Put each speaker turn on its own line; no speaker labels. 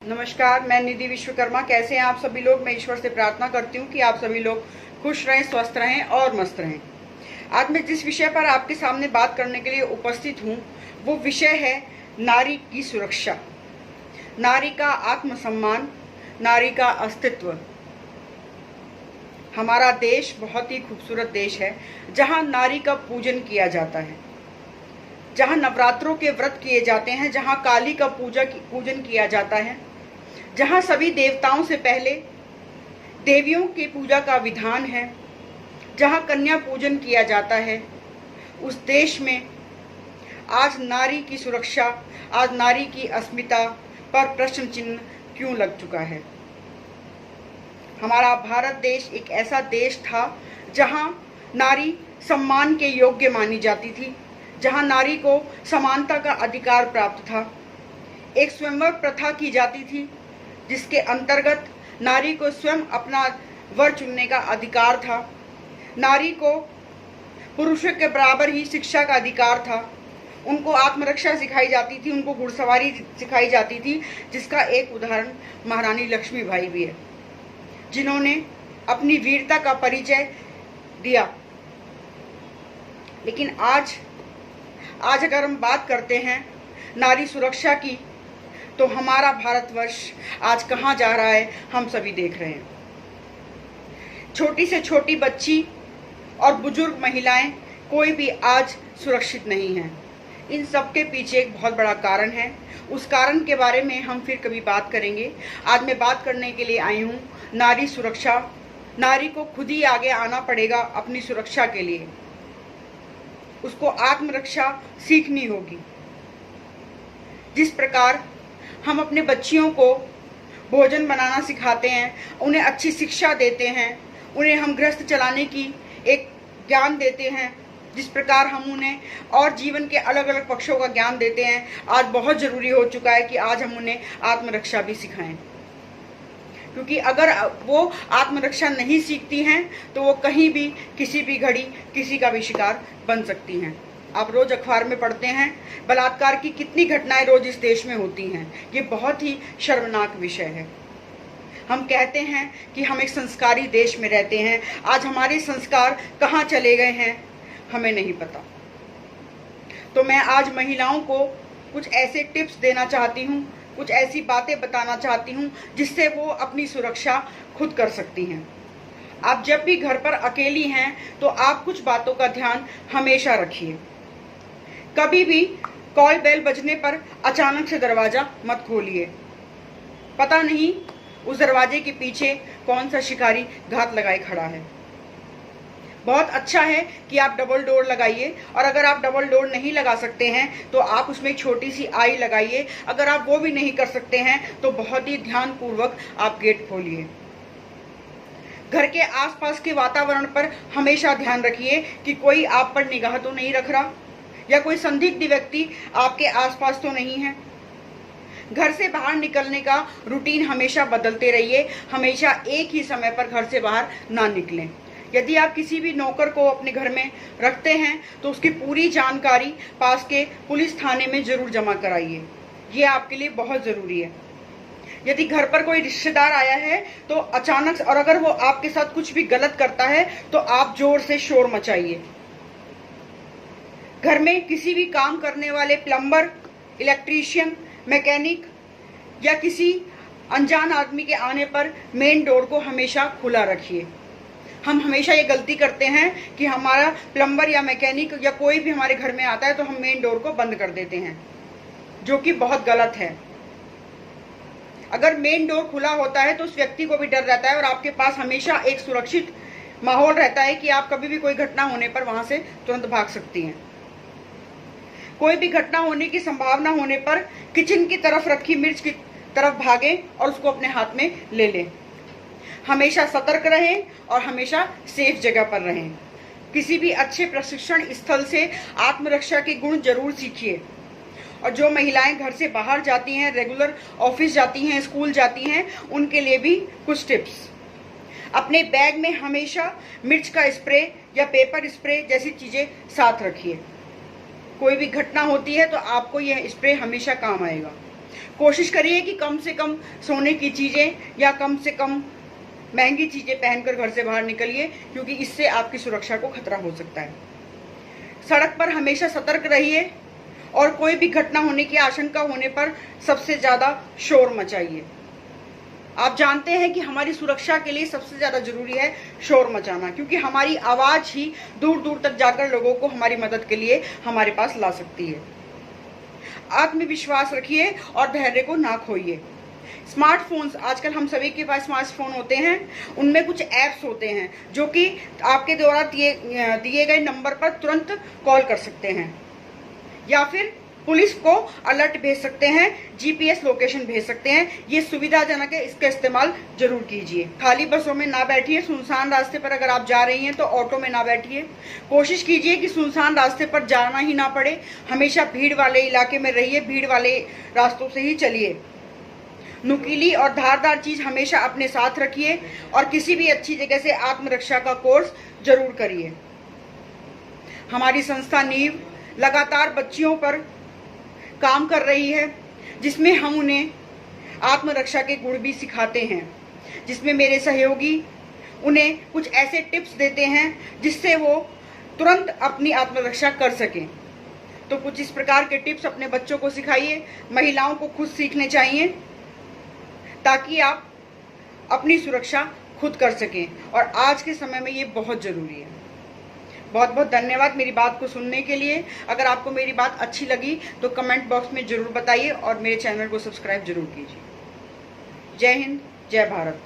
नमस्कार, मैं निधि विश्वकर्मा। कैसे हैं आप सभी लोग? मैं ईश्वर से प्रार्थना करती हूँ कि आप सभी लोग खुश रहें, स्वस्थ रहें और मस्त रहें। आज मैं जिस विषय पर आपके सामने बात करने के लिए उपस्थित हूँ वो विषय है नारी की सुरक्षा, नारी का आत्मसम्मान, नारी का अस्तित्व। हमारा देश बहुत ही खूबसूरत देश है जहाँ नारी का पूजन किया जाता है, जहाँ नवरात्रों के व्रत किए जाते हैं, जहाँ काली का पूजन किया जाता है, जहाँ सभी देवताओं से पहले देवियों की पूजा का विधान है, जहाँ कन्या पूजन किया जाता है। उस देश में आज नारी की सुरक्षा, आज नारी की अस्मिता पर प्रश्न चिन्ह क्यों लग चुका है? हमारा भारत देश एक ऐसा देश था जहाँ नारी सम्मान के योग्य मानी जाती थी, जहाँ नारी को समानता का अधिकार प्राप्त था। एक स्वयंवर प्रथा की जाती थी जिसके अंतर्गत नारी को स्वयं अपना वर चुनने का अधिकार था। नारी को पुरुषों के बराबर ही शिक्षा का अधिकार था। उनको आत्मरक्षा सिखाई जाती थी, उनको घुड़सवारी सिखाई जाती थी, जिसका एक उदाहरण महारानी लक्ष्मीबाई भी है, जिन्होंने अपनी वीरता का परिचय दिया। लेकिन आज अगर हम बात करते हैं नारी सुरक्षा की, तो हमारा भारतवर्ष आज कहाँ जा रहा है हम सभी देख रहे हैं। छोटी से छोटी बच्ची और बुजुर्ग महिलाएं, कोई भी आज सुरक्षित नहीं है। इन सब के पीछे एक बहुत बड़ा कारण है। उस कारण के बारे में हम फिर कभी बात करेंगे। आज मैं बात करने के लिए आई हूँ नारी सुरक्षा। नारी को खुद ही आगे आना पड़ेगा अपनी सुरक्षा के लिए। उसको आत्मरक्षा सीखनी होगी। जिस प्रकार हम अपने बच्चियों को भोजन बनाना सिखाते हैं, उन्हें अच्छी शिक्षा देते हैं, उन्हें हम गृहस्थ चलाने की एक ज्ञान देते हैं, जिस प्रकार हम उन्हें और जीवन के अलग अलग पक्षों का ज्ञान देते हैं, आज बहुत ज़रूरी हो चुका है कि आज हम उन्हें आत्मरक्षा भी सिखाएं। क्योंकि अगर वो आत्मरक्षा नहीं सीखती हैं तो वो कहीं भी किसी भी घड़ी किसी का भी शिकार बन सकती हैं। आप रोज अखबार में पढ़ते हैं बलात्कार की कितनी घटनाएं रोज इस देश में होती हैं। ये बहुत ही शर्मनाक विषय है। हम कहते हैं कि हम एक संस्कारी देश में रहते हैं, आज हमारे संस्कार कहाँ चले गए हैं हमें नहीं पता। तो मैं आज महिलाओं को कुछ ऐसे टिप्स देना चाहती हूँ, कुछ ऐसी बातें बताना चाहती हूँ जिससे वो अपनी सुरक्षा खुद कर सकती हैं। आप जब भी घर पर अकेली हैं तो आप कुछ बातों का ध्यान हमेशा रखिए। कभी भी कॉल बेल बजने पर अचानक से दरवाजा मत खोलिए। पता नहीं उस दरवाजे के पीछे कौन सा शिकारी घात लगाए खड़ा है। बहुत अच्छा है कि आप डबल डोर लगाइए, और अगर आप डबल डोर नहीं लगा सकते हैं तो आप उसमें एक छोटी सी आई लगाइए। अगर आप वो भी नहीं कर सकते हैं तो बहुत ही ध्यानपूर्वक आप गेट खोलिए। घर के आसपास के वातावरण पर हमेशा ध्यान रखिए कि कोई आप पर निगाह तो नहीं रख रहा, या कोई संदिग्ध व्यक्ति आपके आसपास तो नहीं है। घर से बाहर निकलने का रूटीन हमेशा बदलते रहिए। हमेशा एक ही समय पर घर से बाहर ना निकलें। यदि आप किसी भी नौकर को अपने घर में रखते हैं तो उसकी पूरी जानकारी पास के पुलिस थाने में जरूर जमा कराइए। ये आपके लिए बहुत ज़रूरी है। यदि घर पर कोई रिश्तेदार आया है तो अचानक, और अगर वो आपके साथ कुछ भी गलत करता है तो आप जोर से शोर मचाइए। घर में किसी भी काम करने वाले प्लम्बर, इलेक्ट्रीशियन, मैकेनिक या किसी अनजान आदमी के आने पर मेन डोर को हमेशा खुला रखिए। हम हमेशा ये गलती करते हैं कि हमारा प्लम्बर या मैकेनिक या कोई भी हमारे घर में आता है तो हम मेन डोर को बंद कर देते हैं, जो कि बहुत गलत है। अगर मेन डोर खुला होता है तो उस व्यक्ति को भी डर रहता है और आपके पास हमेशा एक सुरक्षित माहौल रहता है कि आप कभी भी कोई घटना होने पर वहां से तुरंत भाग सकती हैं। कोई भी घटना होने की संभावना होने पर किचन की तरफ रखी मिर्च की तरफ भागें और उसको अपने हाथ में ले लें। हमेशा सतर्क रहें और हमेशा सेफ जगह पर रहें। किसी भी अच्छे प्रशिक्षण स्थल से आत्मरक्षा के गुण जरूर सीखिए। और जो महिलाएं घर से बाहर जाती हैं, रेगुलर ऑफिस जाती हैं, स्कूल जाती हैं, उनके लिए भी कुछ टिप्स। अपने बैग में हमेशा मिर्च का स्प्रे या पेपर स्प्रे जैसी चीजें साथ रखिए। कोई भी घटना होती है तो आपको यह स्प्रे हमेशा काम आएगा। कोशिश करिए कि कम से कम सोने की चीज़ें या कम से कम महंगी चीज़ें पहनकर घर से बाहर निकलिए, क्योंकि इससे आपकी सुरक्षा को खतरा हो सकता है। सड़क पर हमेशा सतर्क रहिए और कोई भी घटना होने की आशंका होने पर सबसे ज़्यादा शोर मचाइए। आप जानते हैं कि हमारी सुरक्षा के लिए सबसे ज़्यादा जरूरी है शोर मचाना, क्योंकि हमारी आवाज़ ही दूर दूर तक जाकर लोगों को हमारी मदद के लिए हमारे पास ला सकती है। आत्मविश्वास रखिए और धैर्य को ना खोइए। स्मार्टफोन्स, आजकल हम सभी के पास स्मार्टफोन होते हैं, उनमें कुछ ऐप्स होते हैं जो कि आपके द्वारा दिए गए नंबर पर तुरंत कॉल कर सकते हैं या फिर पुलिस को अलर्ट भेज सकते हैं, जीपीएस लोकेशन भेज सकते हैं। ये सुविधाजनक है, इसका इस्तेमाल जरूर कीजिए। खाली बसों में ना बैठिए। सुनसान रास्ते पर अगर आप जा रही हैं तो ऑटो में ना बैठिए। कोशिश कीजिए कि सुनसान रास्ते पर जाना ही ना पड़े। हमेशा भीड़ वाले इलाके में रहिए, भीड़ वाले रास्तों से ही चलिए। नुकीली और धारदार चीज हमेशा अपने साथ रखिए और किसी भी अच्छी जगह से आत्मरक्षा का कोर्स जरूर करिए। हमारी संस्था नीव लगातार बच्चियों पर काम कर रही है, जिसमें हम उन्हें आत्मरक्षा के गुण भी सिखाते हैं, जिसमें मेरे सहयोगी उन्हें कुछ ऐसे टिप्स देते हैं जिससे वो तुरंत अपनी आत्मरक्षा कर सकें। तो कुछ इस प्रकार के टिप्स अपने बच्चों को सिखाइए। महिलाओं को खुद सीखने चाहिए ताकि आप अपनी सुरक्षा खुद कर सकें, और आज के समय में ये बहुत ज़रूरी है। बहुत बहुत धन्यवाद मेरी बात को सुनने के लिए। अगर आपको मेरी बात अच्छी लगी तो कमेंट बॉक्स में ज़रूर बताइए और मेरे चैनल को सब्सक्राइब जरूर कीजिए। जय हिंद, जय भारत।